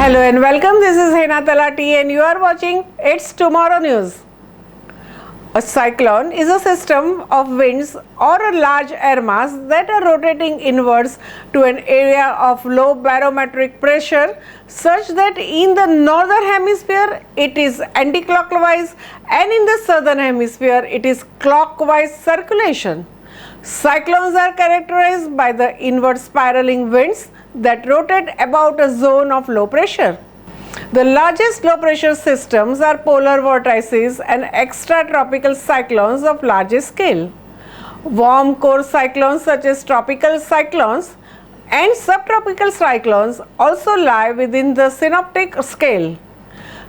Hello and welcome. This is Hena Talati and you are watching It's Tomorrow News. A cyclone is a system of winds or a large air mass that are rotating inwards to an area of low barometric pressure such that in the Northern Hemisphere it is anticlockwise and in the Southern Hemisphere it is clockwise circulation. Cyclones are characterized by the inward spiraling winds that rotate about a zone of low pressure. The largest low pressure systems are polar vortices and extratropical cyclones of largest scale. Warm core cyclones such as tropical cyclones and subtropical cyclones also lie within the synoptic scale.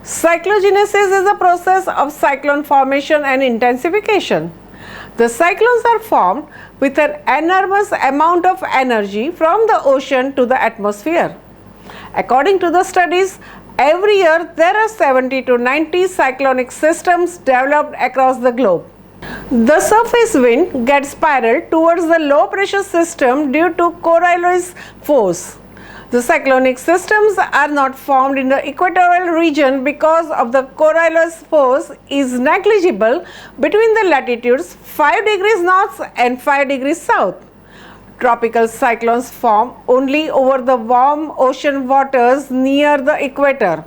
Cyclogenesis is a process of cyclone formation and intensification. The cyclones are formed with an enormous amount of energy from the ocean to the atmosphere. According to the studies, every year there are 70 to 90 cyclonic systems developed across the globe. The surface wind gets spiraled towards the low pressure system due to Coriolis force. The cyclonic systems are not formed in the equatorial region because of the Coriolis force is negligible between the latitudes 5 degrees north and 5 degrees south. Tropical cyclones form only over the warm ocean waters near the equator.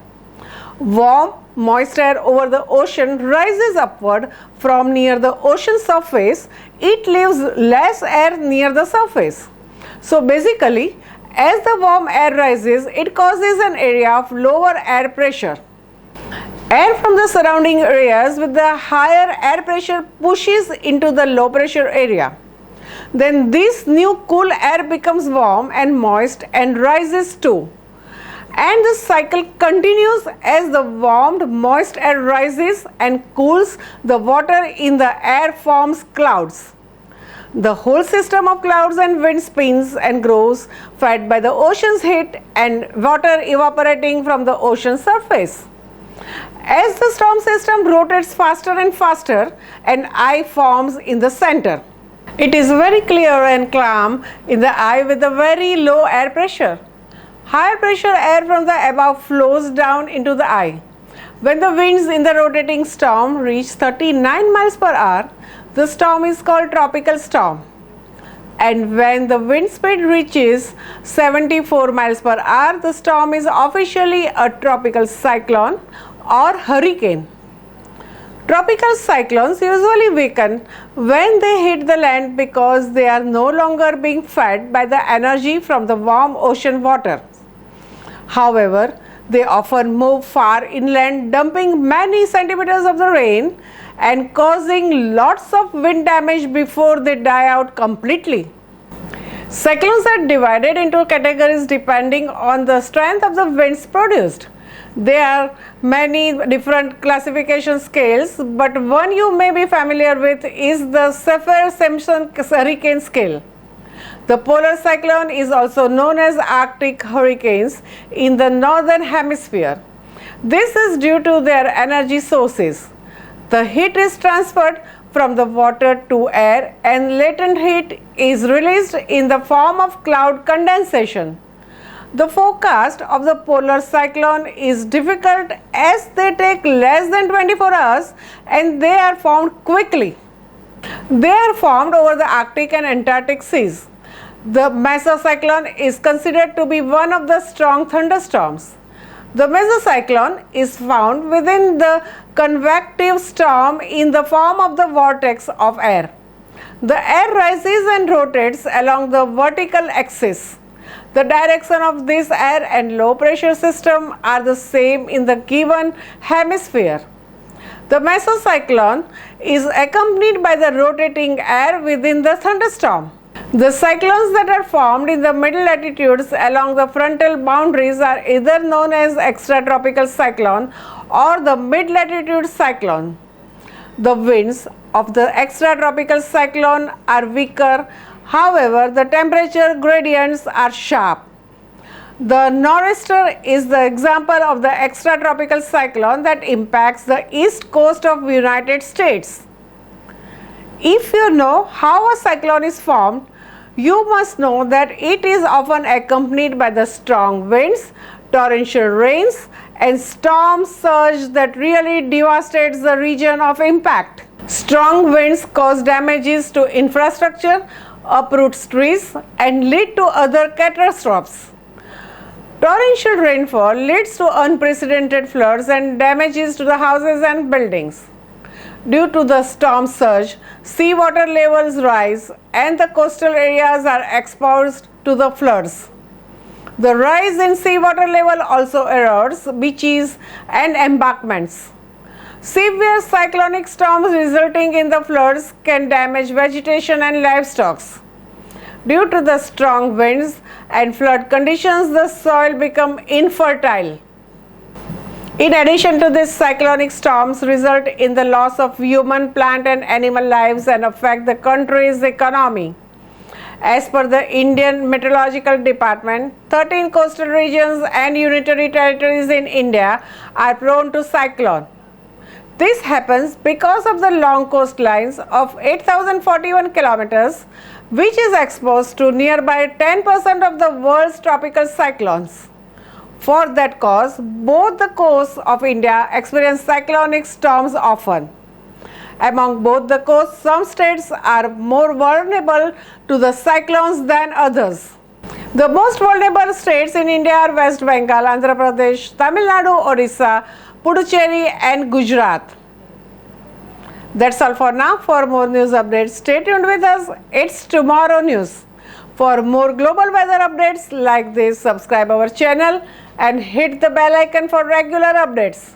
Warm, moist air over the ocean rises upward from near the ocean surface. It leaves less air near the surface. So basically, as the warm air rises, it causes an area of lower air pressure. Air from the surrounding areas with the higher air pressure pushes into the low pressure area. Then this new cool air becomes warm and moist and rises too. And the cycle continues as the warmed moist air rises and cools. The water in the air forms clouds. The whole system of clouds and wind spins and grows, fed by the ocean's heat and water evaporating from the ocean surface. As the storm system rotates faster and faster, an eye forms in the center. It is very clear and calm in the eye with a very low air pressure. Higher pressure air from the above flows down into the eye. When the winds in the rotating storm reach 39 miles per hour, the storm is called tropical storm. And when the wind speed reaches 74 miles per hour, the storm is officially a tropical cyclone or hurricane. Tropical cyclones usually weaken when they hit the land because they are no longer being fed by the energy from the warm ocean water. However, they often move far inland, dumping many centimeters of the rain and causing lots of wind damage before they die out completely. Cyclones are divided into categories depending on the strength of the winds produced. There are many different classification scales, but one you may be familiar with is the Saffir-Simpson hurricane scale. The polar cyclone is also known as Arctic hurricanes in the Northern Hemisphere. This is due to their energy sources. The heat is transferred from the water to air and latent heat is released in the form of cloud condensation. The forecast of the polar cyclone is difficult as they take less than 24 hours and they are formed quickly. They are formed over the Arctic and Antarctic seas. The Mesocyclone is considered to be one of the strong thunderstorms. The Mesocyclone is found within the convective storm in the form of the vortex of air. The air rises and rotates along the vertical axis. The direction of this air and low pressure system are the same in the given hemisphere. The Mesocyclone is accompanied by the rotating air within the thunderstorm. The cyclones that are formed in the middle latitudes along the frontal boundaries are either known as extratropical cyclone or the mid-latitude cyclone. The winds of the extratropical cyclone are weaker, however, the temperature gradients are sharp. The nor'easter is the example of the extratropical cyclone that impacts the east coast of United States. If you know how a cyclone is formed, You must know that it is often accompanied by the strong winds, torrential rains, and storm surge that really devastates the region of impact. Strong winds cause damages to infrastructure, uproot trees, and lead to other catastrophes. Torrential rainfall leads to unprecedented floods and damages to the houses and buildings. Due to the storm surge, seawater levels rise and the coastal areas are exposed to the floods. The rise in seawater level also erodes beaches and embankments. Severe cyclonic storms resulting in the floods can damage vegetation and livestock. Due to the strong winds and flood conditions, the soil becomes infertile. In addition to this, cyclonic storms result in the loss of human, plant and animal lives and affect the country's economy. As per the Indian Meteorological Department, 13 coastal regions and unitary territories in India are prone to cyclone. This happens because of the long coastlines of 8,041 kilometers, which is exposed to nearby 10% of the world's tropical cyclones. For that cause, both the coasts of India experience cyclonic storms often. Among both the coasts, some states are more vulnerable to the cyclones than others. The most vulnerable states in India are West Bengal, Andhra Pradesh, Tamil Nadu, Odisha, Puducherry and Gujarat. That's all for now. For more news updates, stay tuned with us. It's Tomorrow News. For more global weather updates like this, subscribe our channel and hit the bell icon for regular updates.